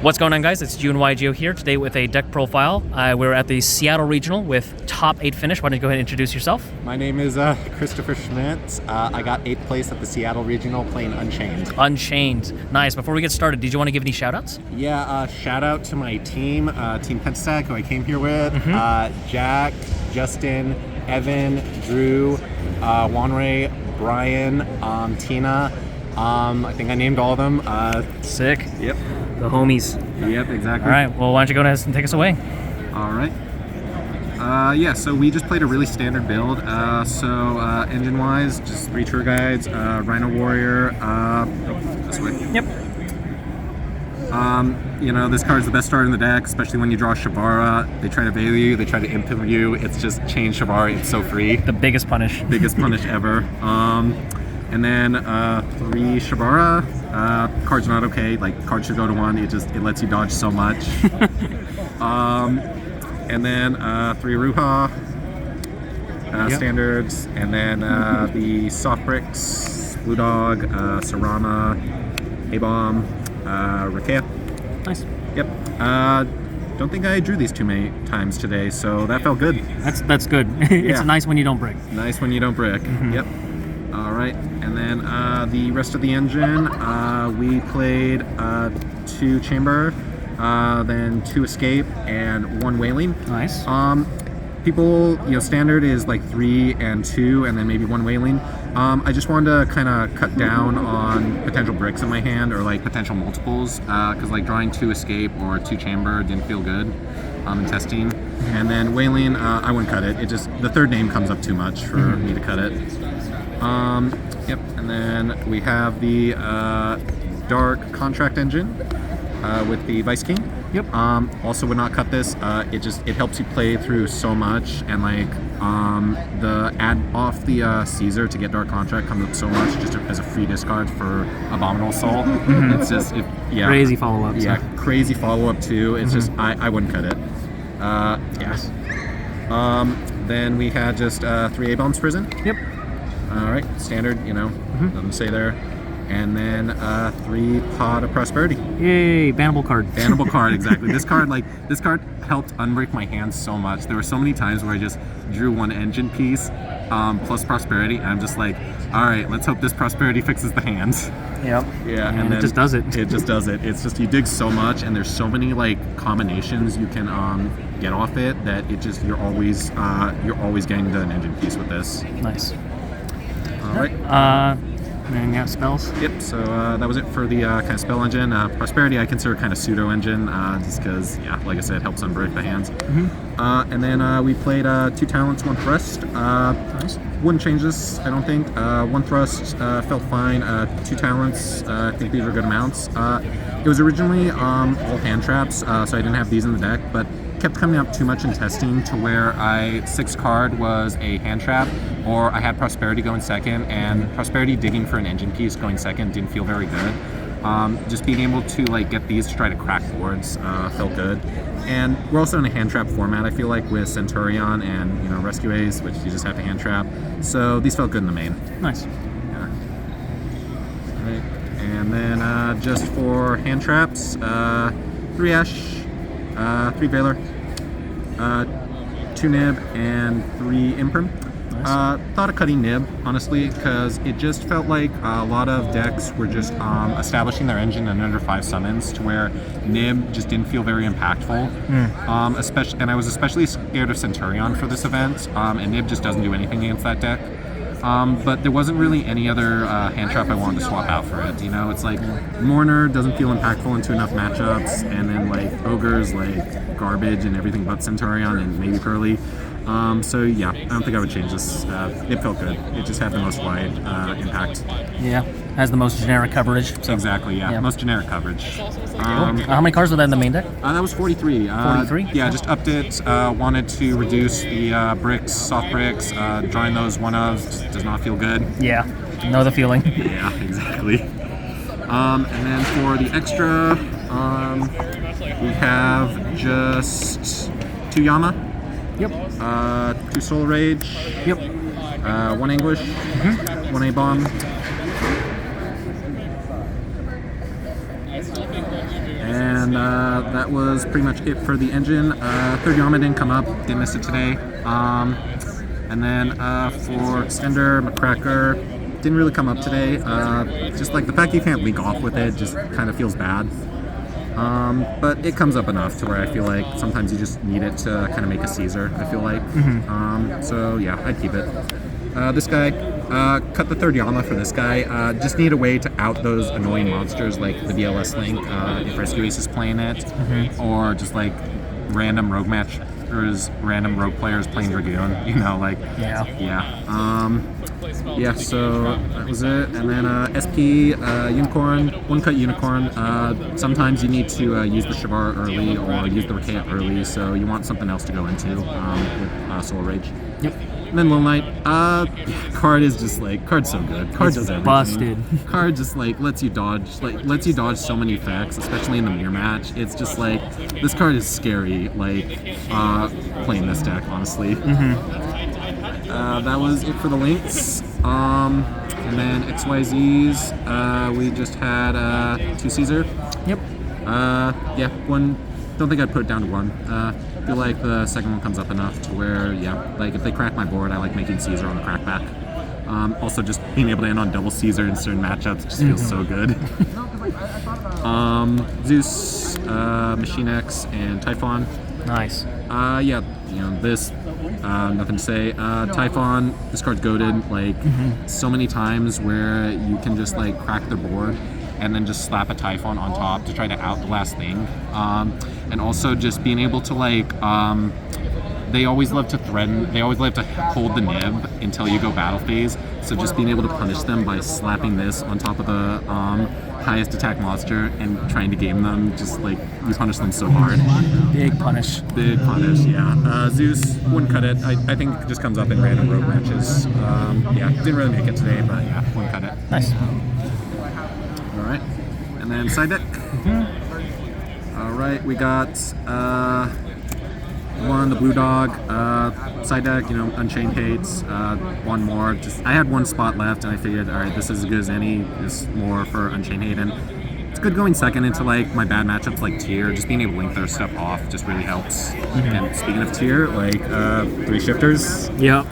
What's going on, guys? It's YGO here today with a deck profile. We're at the Seattle Regional with top 8 finish. Why don't you go ahead and introduce yourself? My name is Christopher Schmitt. I got 8th place at the Seattle Regional playing Unchained. Unchained. Nice. Before we get started, did you want to give any shout-outs? Yeah, shout out to my team, Team Pentastack, who I came here with. Jack, Justin, Evan, Drew, Wanray, Brian, Tina. I think I named all of them. Sick. Yep. The homies. Yep, exactly. All right. Well, why don't you go ahead and take us away? All right. Yeah, so we just played a really standard build. Engine-wise, just 3 tour guides, Rhino Warrior, this way. Yep. This card's the best card in the deck, especially when you draw Shavara. They try to veil you, they try to impel you. It's just chain Shavara, it's so free. The biggest punish. Biggest punish ever. And then 3 Shavara. Card's not okay. Like, card should go to 1. It lets you dodge so much. And then 3 Ruha. Standards. And then the soft bricks, Blue Dog, Sarama, A-Bomb, Rakea. Nice. Yep. Don't think I drew these too many times today, so that felt good. That's good. It's nice when you don't brick. Nice when you don't brick. Yep. All right, and then the rest of the engine, we played 2 chamber, then 2 escape, and 1 whaling. Nice. People, standard is like 3 and 2, and then maybe 1 whaling. I just wanted to kind of cut down on potential bricks in my hand, or like potential multiples, because like drawing 2 escape or 2 chamber didn't feel good in testing. And then whaling, I wouldn't cut it. The third name comes up too much for me to cut it. Yep, and then we have the dark contract engine with the Vice King. Yep. Also would not cut this. It helps you play through so much, and like the add off the Caesar to get dark contract comes up so much just as a free discard for Abominable Soul. It's just crazy follow up. Yeah, crazy follow up too. It's just I wouldn't cut it. Yes. Then we had just 3 A-Bombs Prison. Yep. All right, standard, nothing to say there. And then 3 Pod of Prosperity. Yay, bannable card. Bannable card, exactly. This card helped unbreak my hands so much. There were so many times where I just drew 1 engine piece plus Prosperity, and I'm just like, all right, let's hope this Prosperity fixes the hands. Yep. Yeah, and then it just does it. It just does it. It's just, you dig so much, and there's so many like combinations you can get off it that you're always getting to an engine piece with this. Nice. All right. And then you have spells. Yep, so that was it for the kind of spell engine. Prosperity I consider kind of pseudo engine, just because, like I said, it helps unbreak the hands. And then we played 2 talents, 1 thrust. Nice. Wouldn't change this, I don't think. 1 thrust felt fine. 2 talents, I think these were good amounts. It was originally all hand traps, so I didn't have these in the deck, but kept coming up too much in testing to where 6 card was a hand trap, or I had Prosperity going second, and Prosperity digging for an engine piece going second didn't feel very good. Just being able to like get these to try to crack boards felt good. And we're also in a hand trap format, I feel like, with Centurion and Rescue Ace, which you just have to hand trap. So these felt good in the main. Nice. Yeah. All right. And then just for hand traps, 3 Ash, 3 Valor, 2 Nib, and 3 Imprim. Nice. Thought of cutting Nib, honestly, because it just felt like a lot of decks were just establishing their engine in under 5 summons, to where Nib just didn't feel very impactful. And I was especially scared of Centurion for this event, and Nib just doesn't do anything against that deck. But there wasn't really any other hand trap I wanted to swap out for it. It's like Mourner doesn't feel impactful into enough matchups, and then like Ogre's like garbage and everything but Centurion and maybe Curly. So yeah, I don't think I would change this. It felt good. It just had the most wide impact. Yeah, has the most generic coverage. So. Exactly, yeah. Most generic coverage. How many cards were that in the main deck? That was 43. 43? Yeah, just upped it. Wanted to reduce the bricks, soft bricks. Drawing those 1-ofs does not feel good. Yeah, know the feeling. Yeah, exactly. And then for the extra, we have just 2 Yama. Yep. 2 Soul Rage. Yep. 1 Anguish. 1 A-Bomb. And that was pretty much it for the engine. Third Yama didn't come up, didn't miss it today. And then for extender, McCracker, didn't really come up today. Just like the fact you can't link off with it just kind of feels bad. But it comes up enough to where I feel like sometimes you just need it to kind of make a Caesar, I feel like. So yeah, I'd keep it. This guy, cut the third Yama for this guy. Just need a way to out those annoying monsters like the DLS Link if Rescue Ace is playing it, or just like random rogue random rogue players playing Dragoon, you know, like, yeah, so that was it. And then SP, Unicorn, one-cut Unicorn. Sometimes you need to use the Shavar early or use the Rakea early, so you want something else to go into with Soul Rage. Yep. And then Lone Knight, card is just like, card's so good. Card does everything. Busted. Card just like lets you dodge so many effects, especially in the mirror match. It's just like, this card is scary, like, playing this deck, honestly. That was it for the links. And then XYZs, we just had 2 Caesar. Yep. Yeah, one, don't think I'd put it down to 1. Feel like the second one comes up enough to where, yeah, like if they crack my board, I like making Caesar on the crackback. Also, just being able to end on double Caesar in certain matchups just feels so good. Zeus, Machine X, and Typhon. Nice. Yeah, you know, this, nothing to say. Typhon, this card's goated, like, so many times where you can just, like, crack their board and then just slap a Typhon on top to try to out the last thing. And also just being able to, like, they always love to threaten, they always love to hold the nib until you go battle phase. So just being able to punish them by slapping this on top of the highest attack monster and trying to game them, just like, you punish them so hard. Big punish. Big punish, yeah. Zeus, wouldn't cut it. I think it just comes up in random rogue matches. Yeah, didn't really make it today, but yeah, wouldn't cut it. Nice. Alright, and then side deck. Alright, we got one, the Blue Dog, side deck, you know, Unchained hates, one more. I had one spot left and I figured, alright, this is as good as any, this more for Unchained hate, and it's good going second into like my bad matchups like tier. Just being able to link their stuff off just really helps. And speaking of tier, like 3 shifters. Yep.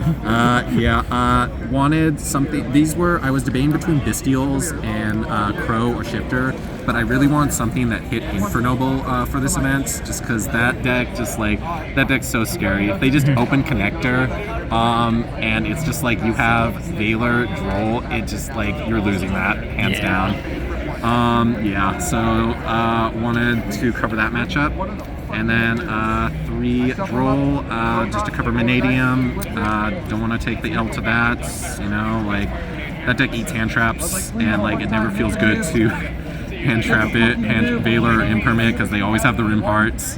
Wanted something. These were, I was debating between Bestials and Crow or Shifter, but I really want something that hit Infernoble for this event, just because that deck, just like, that deck's so scary. If they just open Connector, and it's just like you have Valor, Droll, it just like, you're losing that, hands down. Yeah, so wanted to cover that matchup. And then 3 Droll, just to cover Vanadium. Don't want to take the L to that, you know, like, that deck eats hand traps, and like, it never feels good to hand trap it, Valor or Impermit, because they always have the Rim Hearts.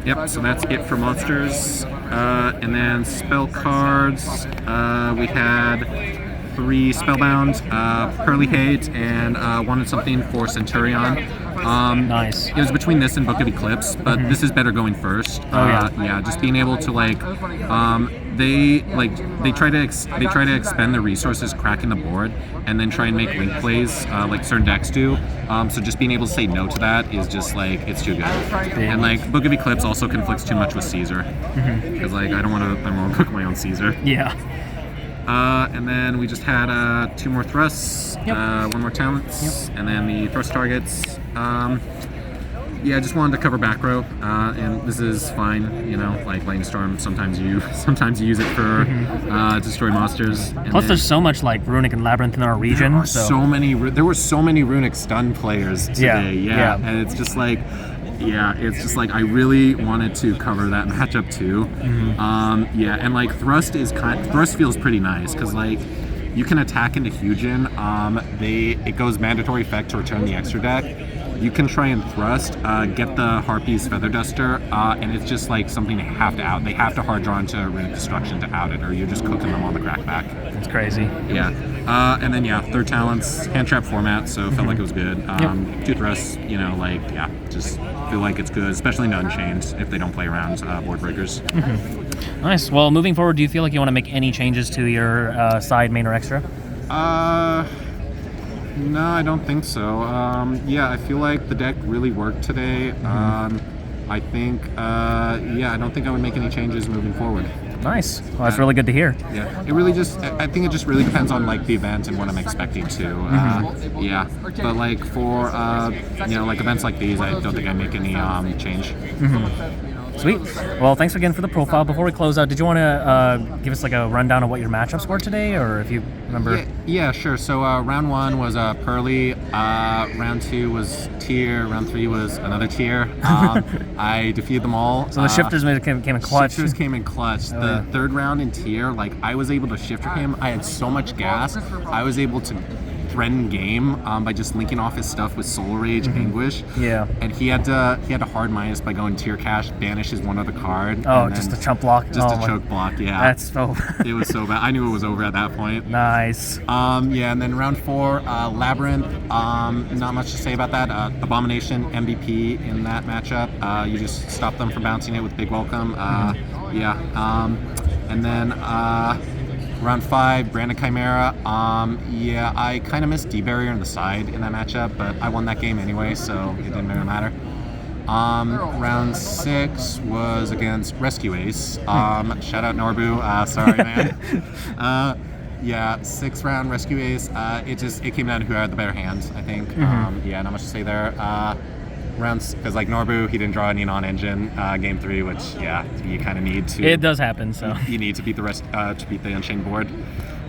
Yep, so that's it for monsters. And then spell cards, we had 3 Spellbound, Pearly Hate, and wanted something for Centurion. Nice. It was between this and Book of Eclipse, but this is better going first. Yeah, just being able to like, they try to expend their resources cracking the board, and then try and make link plays like certain decks do. So just being able to say no to that is just like, it's too good. And like Book of Eclipse also conflicts too much with Caesar, because like I don't want to cook my own Caesar. Yeah. And then we just had 2 more thrusts, 1 more talents, and then the thrust targets. Yeah, I just wanted to cover back row, and this is fine, you know, like Lightning Storm, sometimes you use it for destroy monsters. And plus there's so much like Runic and Labyrinth in our region. There were so many Runic stun players today, yeah. And it's just like, yeah, it's just like I really wanted to cover that matchup too. Yeah, and like Thrust feels pretty nice because like you can attack into Hugin. It goes mandatory effect to return the extra deck. You can try and Thrust, get the Harpy's Feather Duster, and it's just like something they have to out. They have to hard draw into Runic Destruction to out it, or you're just cooking them on the crackback. It's crazy. Yeah. And then yeah, 3rd talents, hand trap format, so felt like it was good. 2 thrusts, you know, like, yeah, just feel like it's good, especially in Unchained if they don't play around board breakers. Nice. Well, moving forward, do you feel like you want to make any changes to your side, main, or extra? No, I don't think so. Yeah, I feel like the deck really worked today. I think, yeah, I don't think I would make any changes moving forward. Nice. Well, that's really good to hear. Yeah, it really just, I think it just really depends on like the event and what I'm expecting to. Yeah, but like for, you know, like events like these, I don't think I'd make any change. Sweet. Well, thanks again for the profile. Before we close out, did you want to give us like a rundown of what your matchups were today, or if you remember? Yeah, sure. So round 1 was Pearly. Round 2 was Tier. Round 3 was another Tier. I defeated them all. So the shifters came in clutch. Shifters came in clutch. The third round in Tier, like I was able to shifter him. I had so much gas. I was able to threaten game by just linking off his stuff with Soul Rage, Anguish. Yeah. And he had to hard minus by going Tier Cash, banish his one other card. Oh, and just a chump block. Just a choke block. Yeah. That's over. It was so bad. I knew it was over at that point. Nice. Yeah, and then round 4, Labyrinth. Not much to say about that. Abomination MVP in that matchup. You just stop them from bouncing it with Big Welcome. Yeah. And then round 5, Brandon Chimera. Yeah, I kind of missed D-Barrier on the side in that matchup, but I won that game anyway, so it didn't really matter. Round 6 was against Rescue Ace. Shout out Norbu. Sorry, man. Yeah, 6th round Rescue Ace. It came down to who had the better hand, I think. Yeah, not much to say there. Rounds because like Norbu, he didn't draw any non-engine game 3, which yeah, you kind of need to. It does happen, so you need to beat the rest to beat the Unchained board.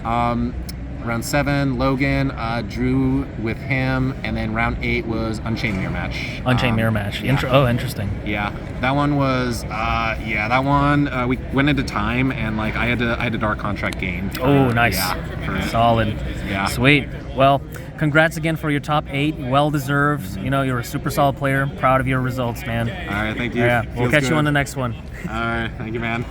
Round 7, Logan drew with him, and then round 8 was Unchained mirror match. Unchained mirror match. Yeah. Interesting. Yeah, that one was we went into time, and like I had to dark contract game. Nice. Yeah, solid. Yeah. Sweet. Well, congrats again for your top 8. Well deserved. You know, you're a super solid player. Proud of your results, man. All right, thank you. Yeah, we'll Feels catch good. you on the next one. All right, thank you, man.